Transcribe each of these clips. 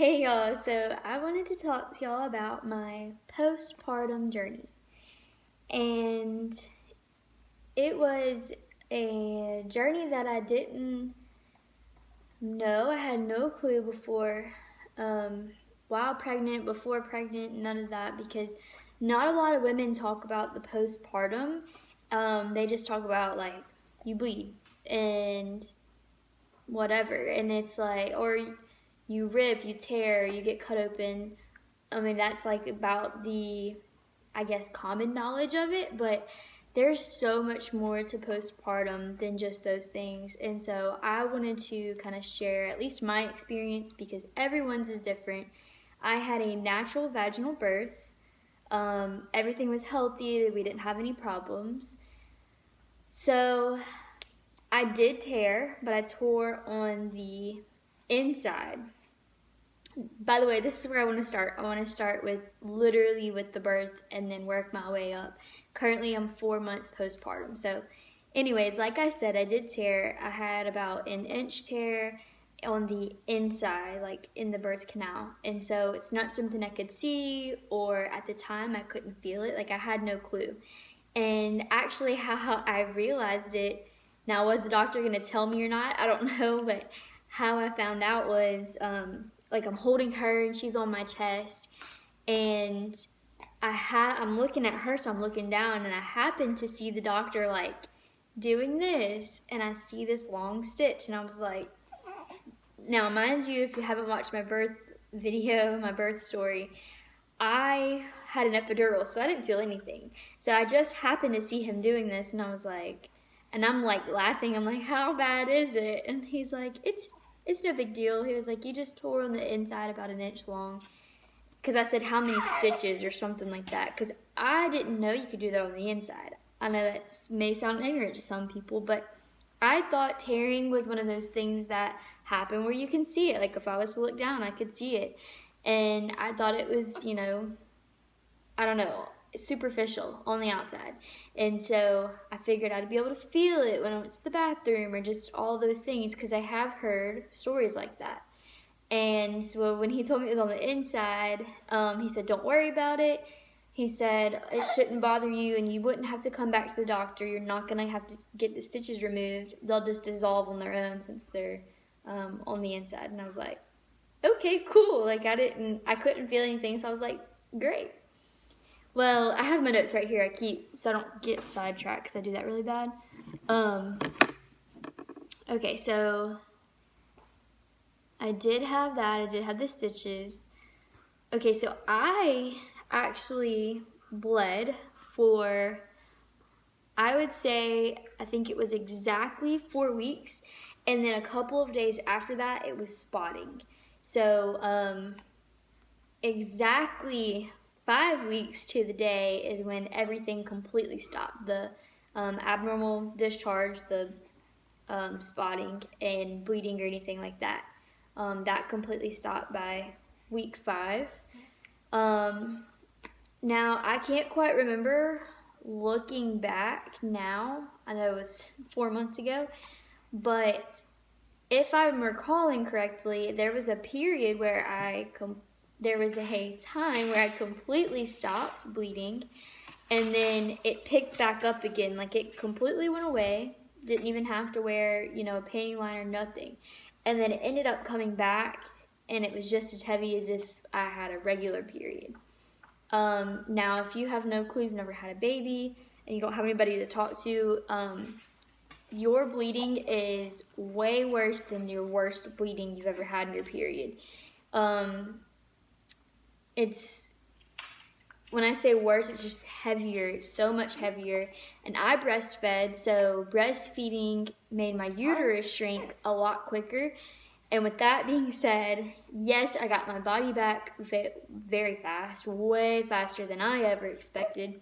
Hey y'all, so I wanted to talk to y'all about my postpartum journey. And it was a journey that I didn't know. I had no clue before, while pregnant, before pregnant, none of that, because not a lot of women talk about the postpartum. They just talk about, like, you bleed and whatever. And it's like, or you rip, you tear, you get cut open. I mean, that's like about the, I guess, common knowledge of it, but there's so much more to postpartum than just those things. And so I wanted to kind of share at least my experience because everyone's is different. I had a natural vaginal birth. Everything was healthy, we didn't have any problems. So I did tear, but I tore on the inside. By the way, this is where I want to start. I want to start with literally with the birth and then work my way up. Currently, I'm 4 months postpartum. So, anyways, like I said, I did tear. I had about an inch tear on the inside, like in the birth canal. And so it's not something I could see, or at the time I couldn't feel it. Like I had no clue. And actually, how I realized it, now was the doctor going to tell me or not? I don't know, but how I found out was like I'm holding her and she's on my chest, and I'm looking at her, so I'm looking down, and I happen to see the doctor like doing this, and I see this long stitch, and I was like, now mind you, if you haven't watched my birth video, my birth story, I had an epidural, so I didn't feel anything. So I just happened to see him doing this, and I was like, and I'm like laughing. I'm like, how bad is it? And he's like, it's no big deal. He was like, you just tore on the inside about an inch long. Because I said, how many stitches or something like that. Because I didn't know you could do that on the inside. I know that may sound ignorant to some people, but I thought tearing was one of those things that happen where you can see it. Like if I was to look down, I could see it. And I thought it was, I don't know, superficial on the outside. And so I figured I'd be able to feel it when I went to the bathroom or just all those things, because I have heard stories like that. And so when he told me it was on the inside, he said, don't worry about it. He said it shouldn't bother you and you wouldn't have to come back to the doctor. You're not going to have to get the stitches removed. They'll just dissolve on their own since they're on the inside. And I was like, okay, cool. Like I couldn't feel anything, so I was like, great. Well, I have my notes right here. So I don't get sidetracked because I do that really bad. Okay, so I did have that. I did have the stitches. Okay, so I actually bled for, I would say, I think it was exactly 4 weeks. And then a couple of days after that, it was spotting. So exactly 5 weeks to the day is when everything completely stopped. The abnormal discharge, the spotting and bleeding or anything like that. That completely stopped by week 5. Now, I can't quite remember looking back now. I know it was 4 months ago. But if I'm recalling correctly, there was a period where there was a time where I completely stopped bleeding, and then it picked back up again. Like it completely went away. Didn't even have to wear, a panty line or nothing. And then it ended up coming back, and it was just as heavy as if I had a regular period. Now, if you have no clue, you've never had a baby, and you don't have anybody to talk to, your bleeding is way worse than your worst bleeding you've ever had in your period. When I say worse, it's just heavier. It's so much heavier. And I breastfed, so breastfeeding made my uterus shrink a lot quicker. And with that being said, yes, I got my body back very fast, way faster than I ever expected.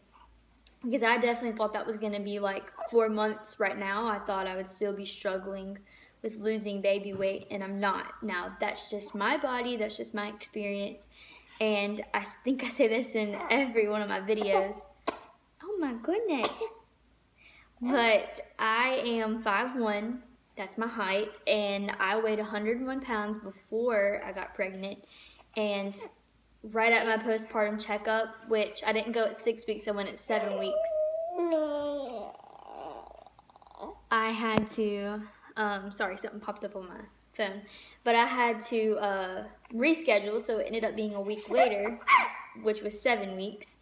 Because I definitely thought that was going to be like 4 months right now. I thought I would still be struggling with losing baby weight, and I'm not. Now, that's just my body, that's just my experience. And I think I say this in every one of my videos. Oh my goodness. But I am 5'1", That's my height, and I weighed 101 pounds before I got pregnant. And right at my postpartum checkup, which I didn't go at 6 weeks, I went at 7 weeks, I had to, sorry, something popped up on my phone, but I had to reschedule, so it ended up being a week later, which was 7 weeks.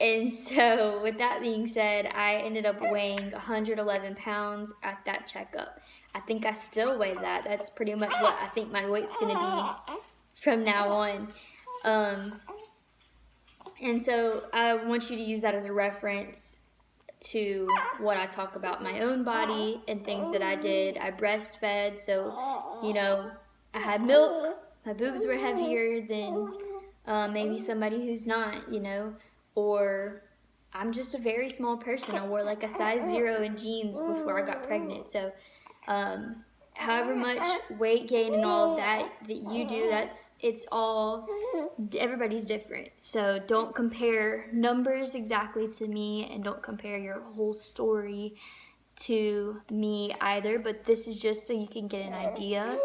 And so with that being said, I ended up weighing 111 pounds at that checkup. I think I still weigh that. That's pretty much what I think my weight's going to be from now on. And so I want you to use that as a reference to what I talk about my own body and things that I did. I breastfed, so, you know, I had milk. My boobs were heavier than maybe somebody who's not, you know. Or I'm just a very small person. I wore like a size 0 in jeans before I got pregnant. So however much weight gain and all of that you do, it's all, everybody's different. So don't compare numbers exactly to me, and don't compare your whole story to me either. But this is just so you can get an idea.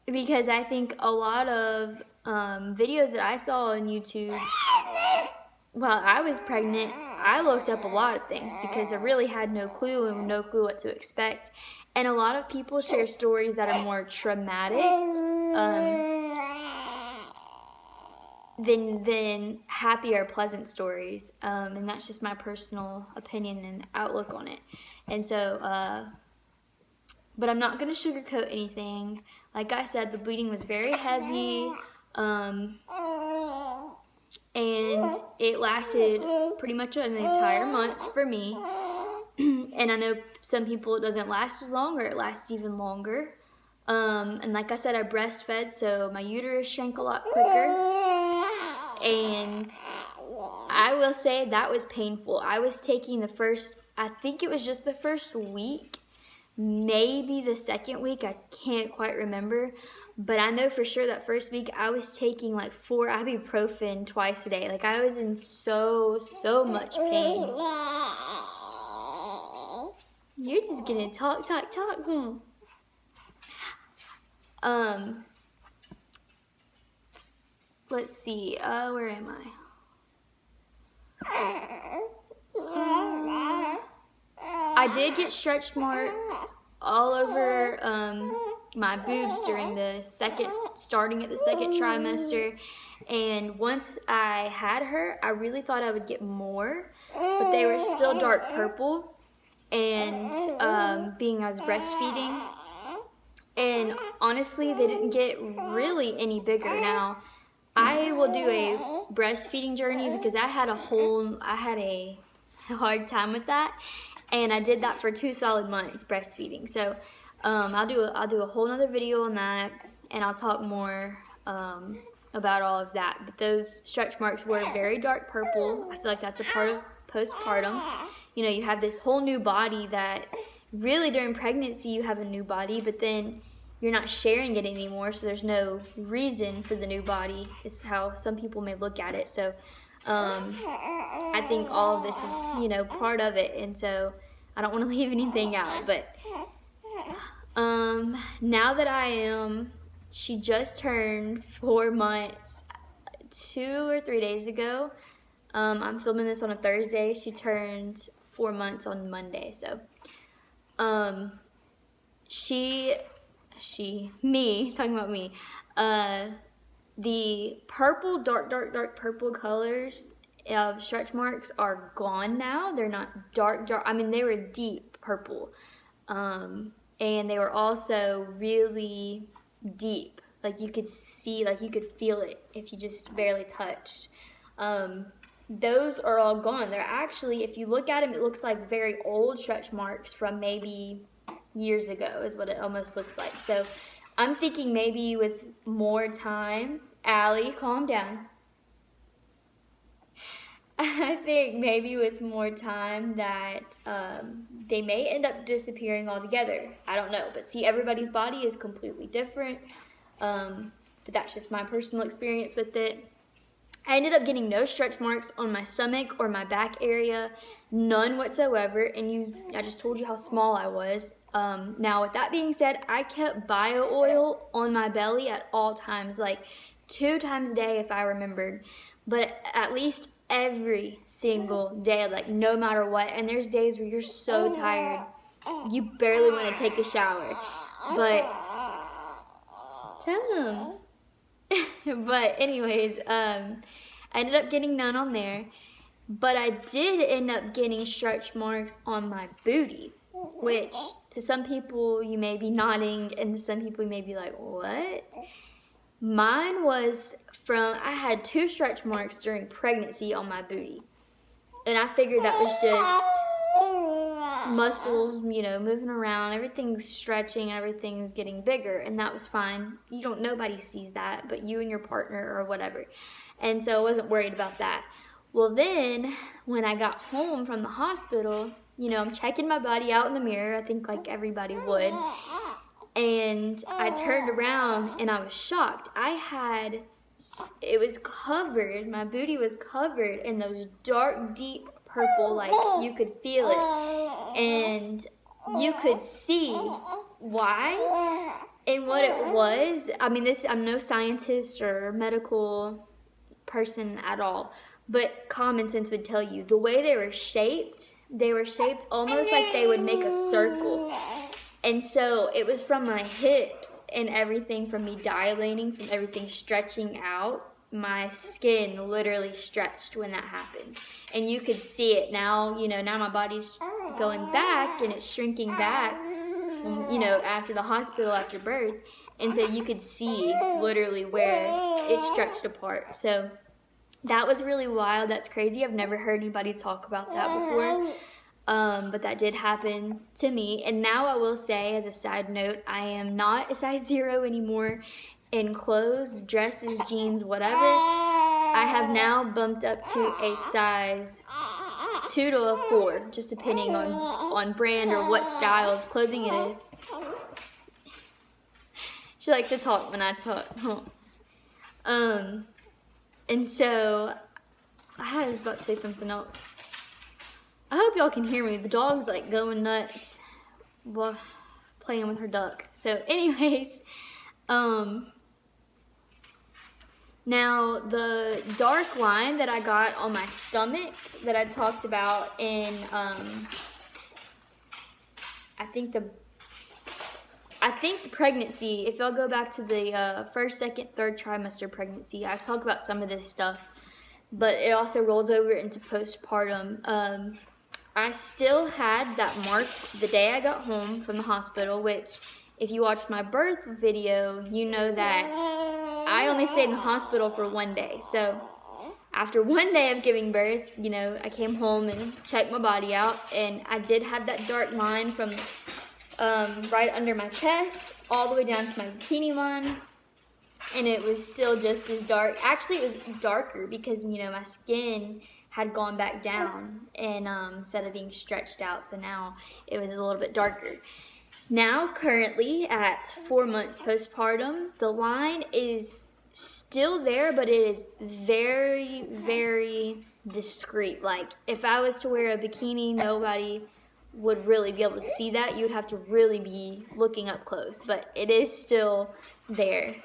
Because I think a lot of videos that I saw on YouTube while I was pregnant, I looked up a lot of things because I really had no clue and no clue what to expect. And a lot of people share stories that are more traumatic than happy or pleasant stories. And that's just my personal opinion and outlook on it. And so, but I'm not going to sugarcoat anything. Like I said, the bleeding was very heavy. And it lasted pretty much an entire month for me. And I know some people it doesn't last as long, or it lasts even longer. And like I said, I breastfed, so my uterus shrank a lot quicker. And I will say that was painful. I was taking I think it was just the first week, maybe the second week, I can't quite remember. But I know for sure that first week I was taking like 4 ibuprofen twice a day. Like I was in so much pain. You're just gonna talk. Let's see, where am I? I did get stretch marks all over my boobs during starting at the second trimester. And once I had her, I really thought I would get more, but they were still dark purple. And being I was breastfeeding, and honestly, they didn't get really any bigger. Now, I will do a breastfeeding journey because I had a hard time with that, and I did that for 2 solid months breastfeeding. So I'll do a whole nother video on that, and I'll talk more about all of that. But those stretch marks were very dark purple. I feel like that's a part of postpartum. You know, you have this whole new body that really during pregnancy you have a new body, but then you're not sharing it anymore, so there's no reason for the new body, is how some people may look at it. So I think all of this is, you know, part of it, and so I don't want to leave anything out. But now that she just turned 4 months 2 or 3 days ago. I'm filming this on a Thursday. She turned 4 months on Monday. So talking about me, the purple, dark purple colors of stretch marks are gone now. They're not dark. I mean, they were deep purple. And they were also really deep. Like you could see, like you could feel it if you just barely touched. Those are all gone. They're actually, if you look at them, it looks like very old stretch marks from maybe years ago is what it almost looks like. So I'm thinking maybe with more time, Allie, calm down. I think maybe with more time that they may end up disappearing altogether. I don't know, but see, everybody's body is completely different. But that's just my personal experience with it. I ended up getting no stretch marks on my stomach or my back area, none whatsoever. And I just told you how small I was. Now, with that being said, I kept bio oil on my belly at all times, like 2 times a day if I remembered, but at least every single day, like no matter what. And there's days where you're so tired, you barely want to take a shower. But tell them. But anyways, I ended up getting none on there, but I did end up getting stretch marks on my booty, which to some people you may be nodding, and to some people you may be like, what? Mine was I had 2 stretch marks during pregnancy on my booty, and I figured that was just muscles, moving around, everything's stretching, everything's getting bigger, and that was fine. Nobody sees that but you and your partner or whatever, and so I wasn't worried about that. Well, then when I got home from the hospital, I'm checking my body out in the mirror, I think like everybody would, and I turned around and I was shocked. It was covered, my booty was covered in those dark, deep purple, like you could feel it, and you could see why and what it was. I mean, I'm no scientist or medical person at all, but common sense would tell you the way they were shaped almost like they would make a circle. And so it was from my hips and everything, from me dilating, from everything stretching out. My skin literally stretched when that happened. And you could see it now, now my body's going back and it's shrinking back, after the hospital, after birth. And so you could see literally where it stretched apart. So that was really wild. That's crazy. I've never heard anybody talk about that before. But that did happen to me. And now I will say, as a side note, I am not a size 0 anymore in clothes, dresses, jeans, whatever. I have now bumped up to a size 2 to a 4, just depending on brand or what style of clothing it is. She likes to talk when I talk. And so I was about to say something else. I hope y'all can hear me. The dog's like going nuts while playing with her duck. So anyways, now the dark line that I got on my stomach that I talked about in, I think the pregnancy, if y'all go back to the first, second, third trimester pregnancy, I've talked about some of this stuff, but it also rolls over into postpartum. I still had that mark the day I got home from the hospital, which if you watched my birth video, you know that I only stayed in the hospital for 1 day. So after 1 day of giving birth, I came home and checked my body out, and I did have that dark line from right under my chest all the way down to my bikini line, and it was still just as dark. Actually, it was darker because, my skin had gone back down and instead of being stretched out, so now it was a little bit darker. Now, currently, at 4 months postpartum, the line is still there, but it is very, very discreet. Like, if I was to wear a bikini, nobody would really be able to see that. You would have to really be looking up close, but it is still there.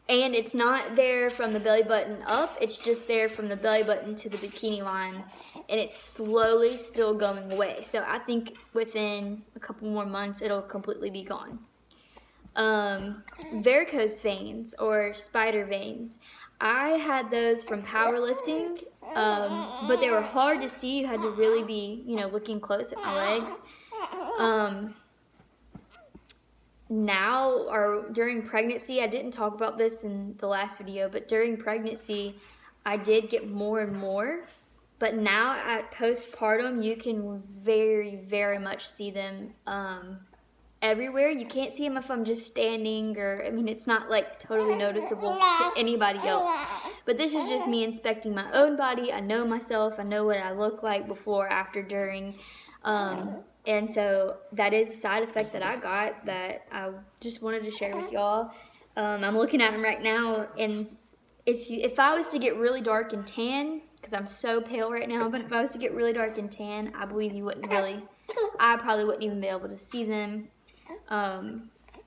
And it's not there from the belly button up, it's just there from the belly button to the bikini line, and it's slowly still going away. So I think within a couple more months, it'll completely be gone. Varicose veins or spider veins. I had those from powerlifting, but they were hard to see. You had to really be, looking close at my legs. Now, or during pregnancy, I didn't talk about this in the last video, but during pregnancy, I did get more and more. But now at postpartum, you can very, very much see them everywhere. You can't see them if I'm just standing, or, it's not like totally noticeable to anybody else. But this is just me inspecting my own body. I know myself. I know what I look like before, after, during. And so that is a side effect that I got that I just wanted to share with y'all. I'm looking at them right now, and if I was to get really dark and tan, because I'm so pale right now, but if I was to get really dark and tan, I believe you wouldn't really, I probably wouldn't even be able to see them.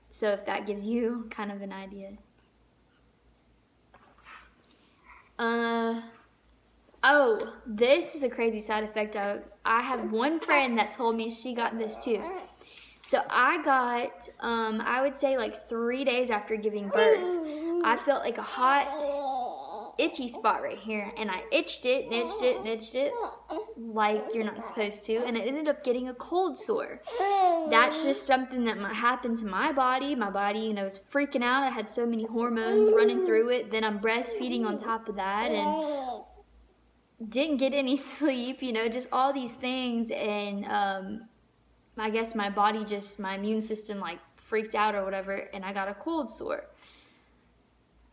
So if that gives you kind of an idea. Oh, this is a crazy side effect. I have one friend that told me she got this too. So I got, I would say like 3 days after giving birth, I felt like a hot, itchy spot right here. And I itched it and itched it and itched it like you're not supposed to. And it ended up getting a cold sore. That's just something that happened to my body. My body, you know, was freaking out. I had so many hormones running through it. Then I'm breastfeeding on top of that and didn't get any sleep, you know, just all these things. And I guess my body my immune system like freaked out or whatever, and I got a cold sore.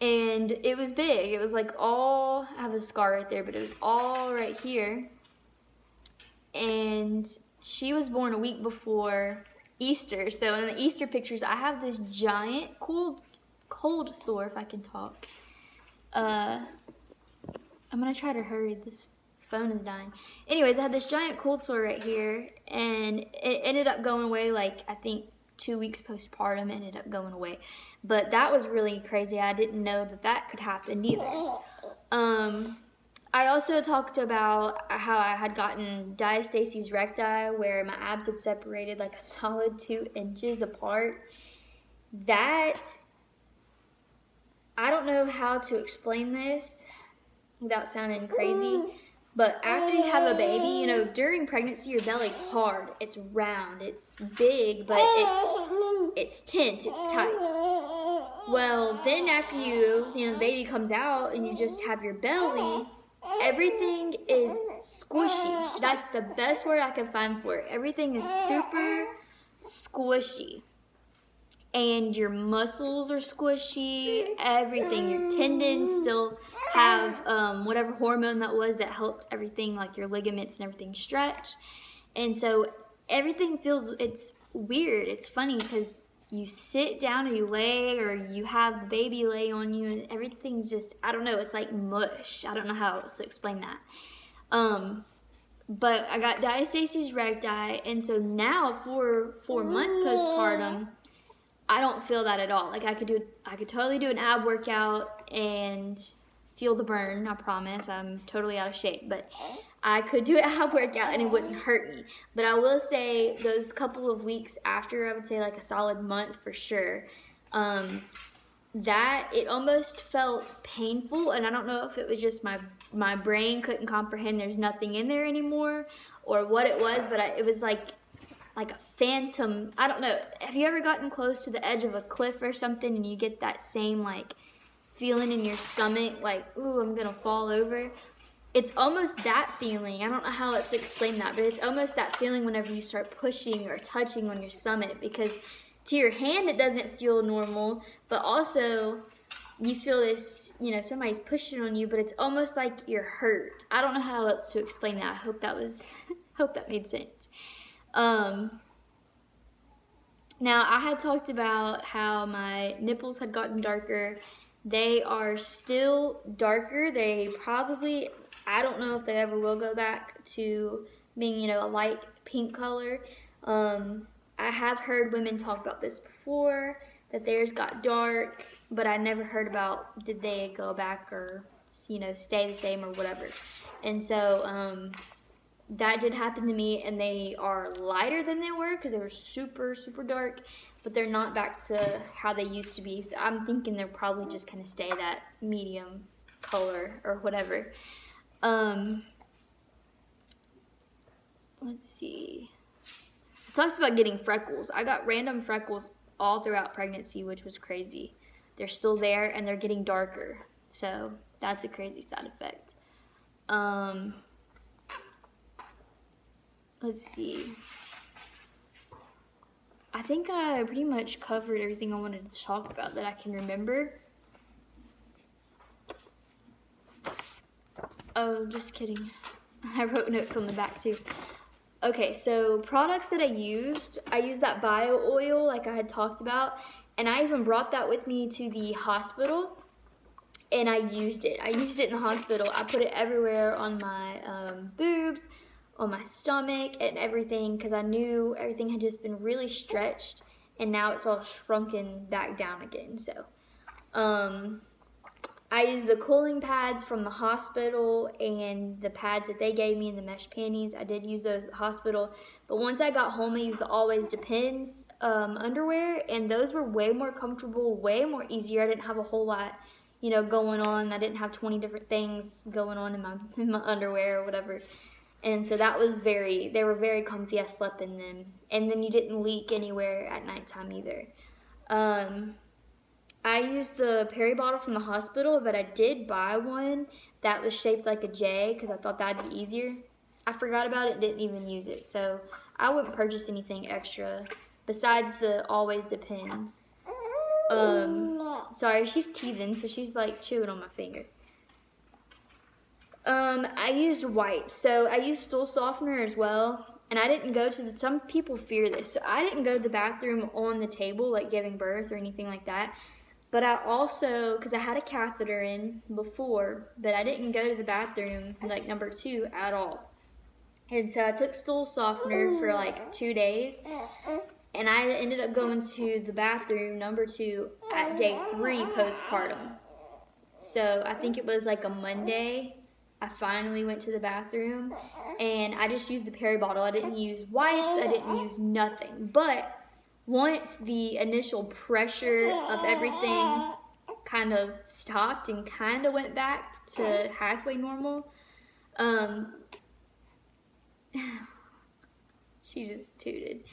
And it was big. It was like I have a scar right there, but it was all right here. And she was born a week before Easter. So in the Easter pictures, I have this giant cold sore, if I can talk. I'm gonna try to hurry. This phone is dying. Anyways, I had this giant cold sore right here, and it ended up going away like, I think 2 weeks postpartum, ended up going away. But that was really crazy. I didn't know that could happen either. I also talked about how I had gotten diastasis recti, where my abs had separated like a solid 2 inches apart. That, I don't know how to explain this without sounding crazy, but after you have a baby, you know, during pregnancy, your belly's hard, it's round, it's big, but it's tense, it's tight. Well, then after the baby comes out and you just have your belly, everything is squishy. That's the best word I can find for it. Everything is super squishy. And your muscles are squishy, everything, your tendons still have whatever hormone that was that helped everything, like your ligaments and everything stretch. And so everything it's weird, it's funny because you sit down or you lay or you have the baby lay on you and everything's just, I don't know, it's like mush. I don't know how else to explain that. But I got diastasis recti, and so now for 4 months postpartum, I don't feel that at all. Like I could totally do an ab workout and feel the burn, I promise. I'm totally out of shape, but I could do an ab workout and it wouldn't hurt me. But I will say those couple of weeks after, I would say like a solid month for sure, that it almost felt painful, and I don't know if it was just my brain couldn't comprehend there's nothing in there anymore or what it was, but it was like a phantom, I don't know. Have you ever gotten close to the edge of a cliff or something and you get that same like feeling in your stomach, like, ooh, I'm gonna fall over? It's almost that feeling. I don't know how else to explain that, but it's almost that feeling whenever you start pushing or touching on your stomach, because to your hand it doesn't feel normal, but also you feel this, you know, somebody's pushing on you, but it's almost like you're hurt. I don't know how else to explain that. I hope that made sense. Now, I had talked about how my nipples had gotten darker. They are still darker. They probably, I don't know if they ever will go back to being, you know, a light pink color. I have heard women talk about this before, that theirs got dark, but I never heard about did they go back or, you know, stay the same or whatever. And so, that did happen to me, and they are lighter than they were because they were super, super dark, but they're not back to how they used to be. So I'm thinking they'll probably just kind of stay that medium color or whatever. Let's see. I talked about getting freckles. I got random freckles all throughout pregnancy, which was crazy. They're still there, and they're getting darker. So that's a crazy side effect. Let's see. I think I pretty much covered everything I wanted to talk about that I can remember. Oh, just kidding. I wrote notes on the back too. Okay, so products that I used that bio oil like I had talked about, and I even brought that with me to the hospital. and I used it. I used it in the hospital. I put it everywhere on my boobs, on my stomach, and everything, because I knew everything had just been really stretched, and now it's all shrunken back down again. So I used the cooling pads from the hospital and the pads that they gave me and the mesh panties. I did use those at the hospital. But once I got home, I used the Always Depends underwear, and those were way more comfortable, way more easier. I didn't have a whole lot, going on. I didn't have 20 different things going on in my underwear or whatever. And so they were very comfy. I slept in them. And then you didn't leak anywhere at nighttime either. I used the Perry bottle from the hospital, but I did buy one that was shaped like a J because I thought that'd be easier. I forgot about it, didn't even use it. So I wouldn't purchase anything extra besides the Always Depends. Sorry, she's teething, so she's like chewing on my finger. I used wipes. So I used stool softener as well. And I didn't go to some people fear this. So I didn't go to the bathroom on the table, like giving birth or anything like that. But I also, because I had a catheter in before, but I didn't go to the bathroom, like number 2, at all. And so I took stool softener for like 2 days, and I ended up going to the bathroom, number 2, at day 3 postpartum. So I think it was like a Monday, I finally went to the bathroom, and I just used the Perry bottle. I didn't use wipes, I didn't use nothing. But once the initial pressure of everything kind of stopped and kind of went back to halfway normal, she just tooted.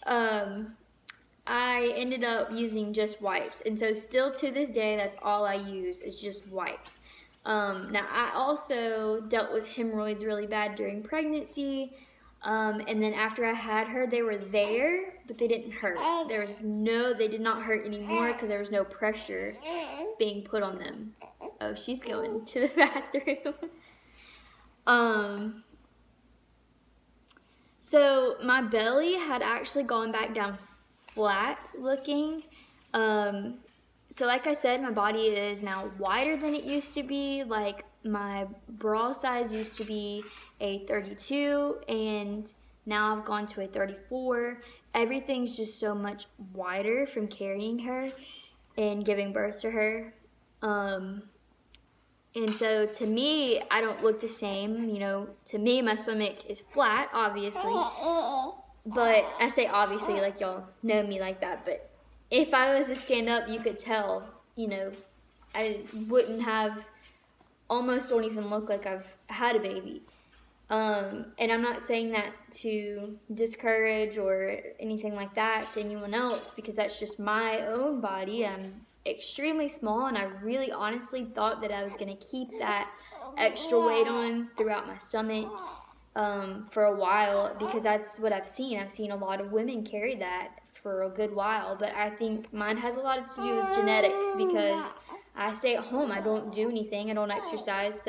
I ended up using just wipes, and so still to this day, that's all I use is just wipes. Now I also dealt with hemorrhoids really bad during pregnancy. And then after I had her, they were there, but they didn't hurt. They did not hurt anymore because there was no pressure being put on them. Oh, she's going to the bathroom. So my belly had actually gone back down flat looking. So like I said, my body is now wider than it used to be. Like my bra size used to be a 32, and now I've gone to a 34. Everything's just so much wider from carrying her and giving birth to her. And so to me, I don't look the same. To me, my stomach is flat, obviously. But I say obviously like y'all know me like that. But if I was to stand up, you could tell, I wouldn't have, almost don't even look like I've had a baby. And I'm not saying that to discourage or anything like that to anyone else, because that's just my own body. I'm extremely small, and I really honestly thought that I was going to keep that extra weight on throughout my stomach for a while, because that's what I've seen. I've seen a lot of women carry that for a good while, but I think mine has a lot to do with genetics, because I stay at home. I don't do anything. I don't exercise,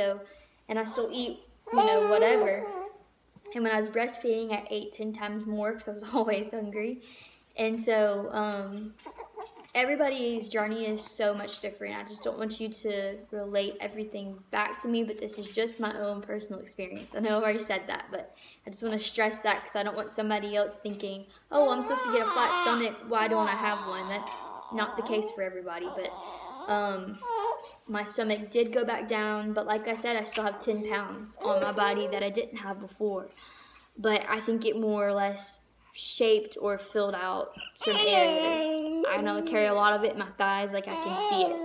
and I still eat whatever. And when I was breastfeeding, I ate 10 times more because I was always hungry. And so everybody's journey is so much different. I just don't want you to relate everything back to me, but this is just my own personal experience. I know I've already said that, but I just want to stress that because I don't want somebody else thinking, oh, I'm supposed to get a flat stomach, why don't I have one? That's not the case for everybody. But my stomach did go back down, but like I said, I still have 10 pounds on my body that I didn't have before. But I think it more or less shaped or filled out some areas. I know I carry a lot of it in my thighs, like I can see it.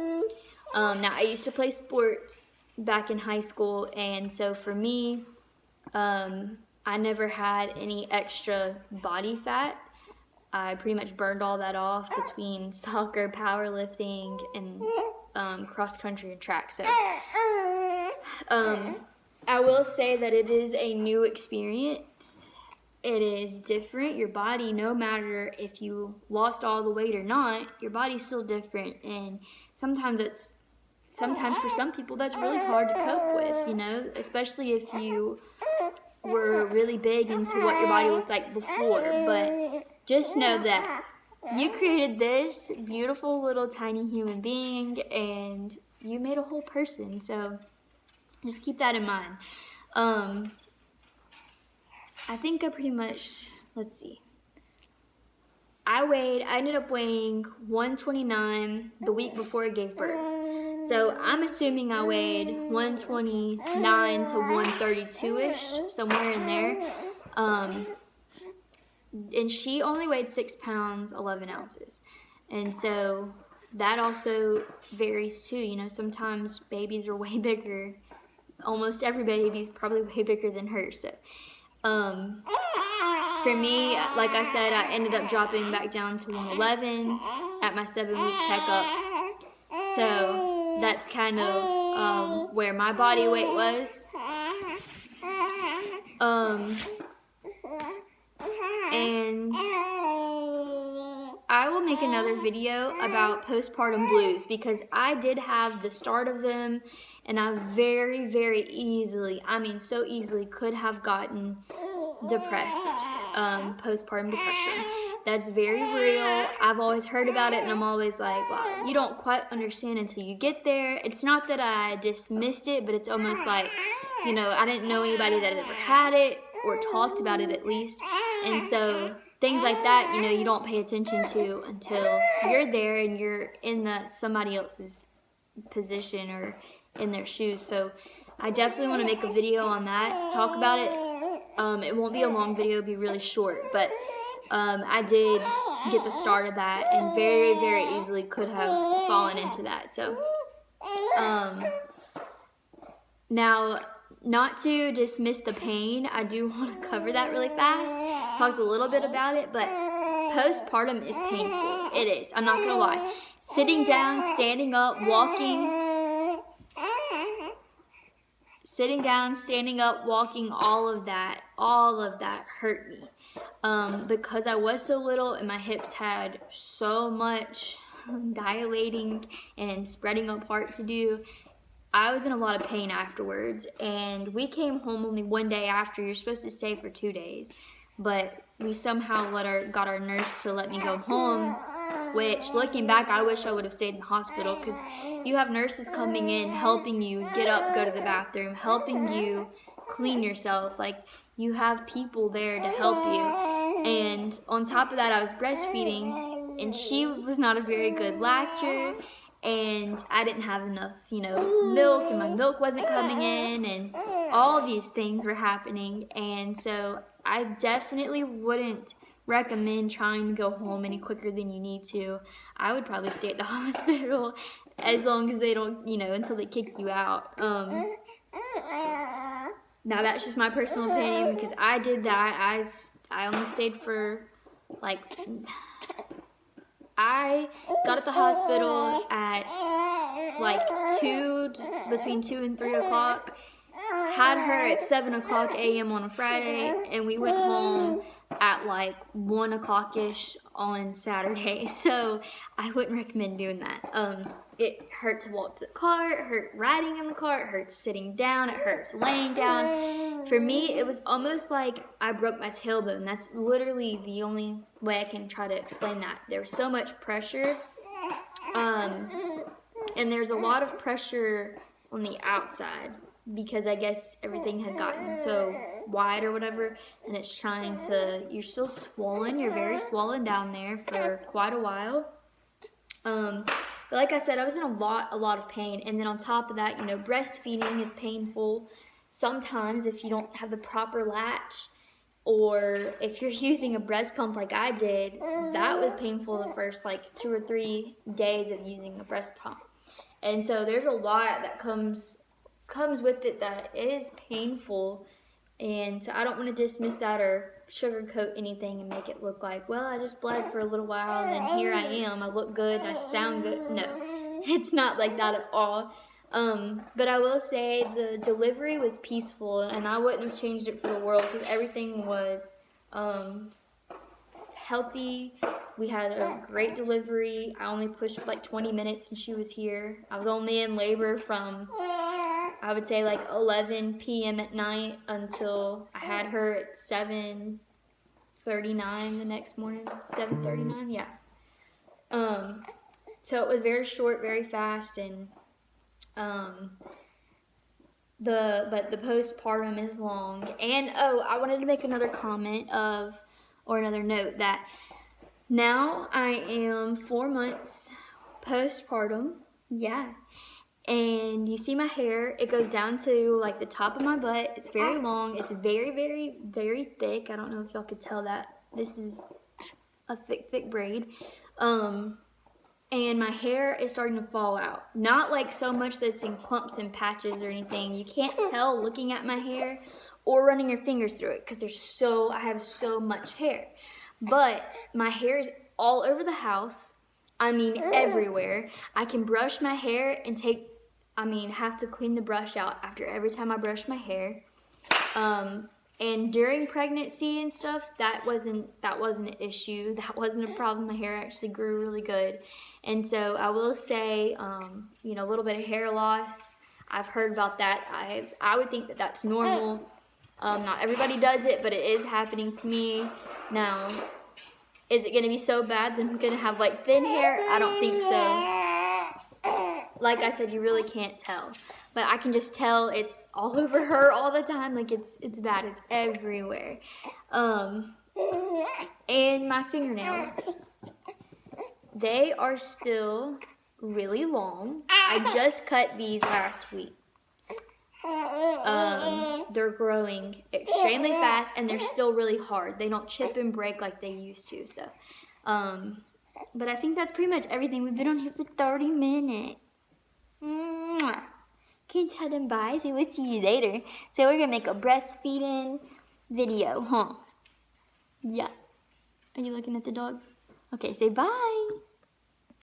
Now, I used to play sports back in high school, and so for me, I never had any extra body fat. I pretty much burned all that off between soccer, powerlifting, and cross country and track. So I will say that it is a new experience. It is different. Your body, no matter if you lost all the weight or not, your body's still different. And sometimes for some people, that's really hard to cope with, especially if you were really big into what your body looked like before. But just know that you created this beautiful little tiny human being, and you made a whole person. So just keep that in mind. I think I pretty much, let's see. I ended up weighing 129 the week before I gave birth. So I'm assuming I weighed 129 to 132-ish, somewhere in there. And she only weighed 6 pounds, 11 ounces. And so that also varies too. You know, sometimes babies are way bigger. Almost every baby's probably way bigger than her. So for me, like I said, I ended up dropping back down to 111 at my 7-week checkup. So that's kind of where my body weight was. And I will make another video about postpartum blues, because I did have the start of them, and I very, very easily, I mean so easily, could have gotten depressed, postpartum depression. That's very real. I've always heard about it, and I'm always like, wow, you don't quite understand until you get there. It's not that I dismissed it, but it's almost like, you know, I didn't know anybody that had ever had it, or talked about it at least. And so things like that, you know, you don't pay attention to until you're there and you're in somebody else's position or in their shoes. So I definitely want to make a video on that to talk about it. It won't be a long video, it'll be really short, but I did get the start of that, and very, very easily could have fallen into that. So now, not to dismiss the pain, I do want to cover that really fast. Talked a little bit about it, but postpartum is painful. It is. I'm not going to lie. Sitting down, standing up, walking. Sitting down, standing up, walking, all of that hurt me. Because I was so little and my hips had so much dilating and spreading apart to do, I was in a lot of pain afterwards. And we came home only one day after. You're supposed to stay for 2 days, but we somehow got our nurse to let me go home, which, looking back, I wish I would have stayed in the hospital, because you have nurses coming in, helping you get up, go to the bathroom, helping you clean yourself. Like, you have people there to help you. And on top of that, I was breastfeeding, and she was not a very good latcher, and I didn't have enough, you know, milk, and my milk wasn't coming in, and all these things were happening. And so I definitely wouldn't recommend trying to go home any quicker than you need to. I would probably stay at the hospital as long as they don't, you know, until they kick you out. Now that's just my personal opinion, because I did that. I only stayed for like, I got at the hospital at like between 2 and 3 o'clock. Had her at 7 o'clock a.m. on a Friday, and we went home at like 1 o'clock-ish on Saturday. So I wouldn't recommend doing that. It hurt to walk to the car, it hurt riding in the car, it hurts sitting down, it hurts laying down. For me, it was almost like I broke my tailbone. That's literally the only way I can try to explain that. There was so much pressure, and there's a lot of pressure on the outside, because I guess everything had gotten so wide or whatever, and it's trying to, you're still swollen, you're very swollen down there for quite a while. But like I said, I was in a lot of pain, and then on top of that, you know, breastfeeding is painful. Sometimes if you don't have the proper latch, or if you're using a breast pump like I did, that was painful the first like 2 or 3 days of using a breast pump. And so there's a lot that comes with it that is painful, and so I don't want to dismiss that or sugarcoat anything and make it look like, well, I just bled for a little while and then here I am, I look good, I sound good. No, it's not like that at all. But I will say the delivery was peaceful, and I wouldn't have changed it for the world, because everything was healthy. We had a great delivery. I only pushed for like 20 minutes and she was here. I was only in labor from, I would say, like 11 p.m. at night until I had her at 7:39 the next morning. 7:39, yeah. So it was very short, very fast, and But the postpartum is long. And I wanted to make another comment or another note that now I am 4 months postpartum. Yeah. And you see my hair, it goes down to like the top of my butt. It's very long. It's very, very, very thick. I don't know if y'all could tell that. This is a thick, thick braid. And my hair is starting to fall out. Not like so much that it's in clumps and patches or anything. You can't tell looking at my hair or running your fingers through it because I have so much hair. But my hair is all over the house. I mean, everywhere. I can brush my hair and have to clean the brush out after every time I brush my hair. And during pregnancy and stuff, that wasn't an issue. That wasn't a problem. My hair actually grew really good. And so I will say, a little bit of hair loss. I've heard about that. I would think that that's normal. Not everybody does it, but it is happening to me. Now, is it going to be so bad that I'm going to have like thin hair? I don't think so. Like I said, you really can't tell. But I can just tell it's all over her all the time. Like it's bad. It's everywhere. And my fingernails. They are still really long. I just cut these last week. They're growing extremely fast and they're still really hard. They don't chip and break like they used to. So, but I think that's pretty much everything. We've been on here for 30 minutes. Mwah. Can you tell them bye? Say we'll see you later. So we're gonna make a breastfeeding video, huh? Yeah. Are you looking at the dog? Okay, say bye.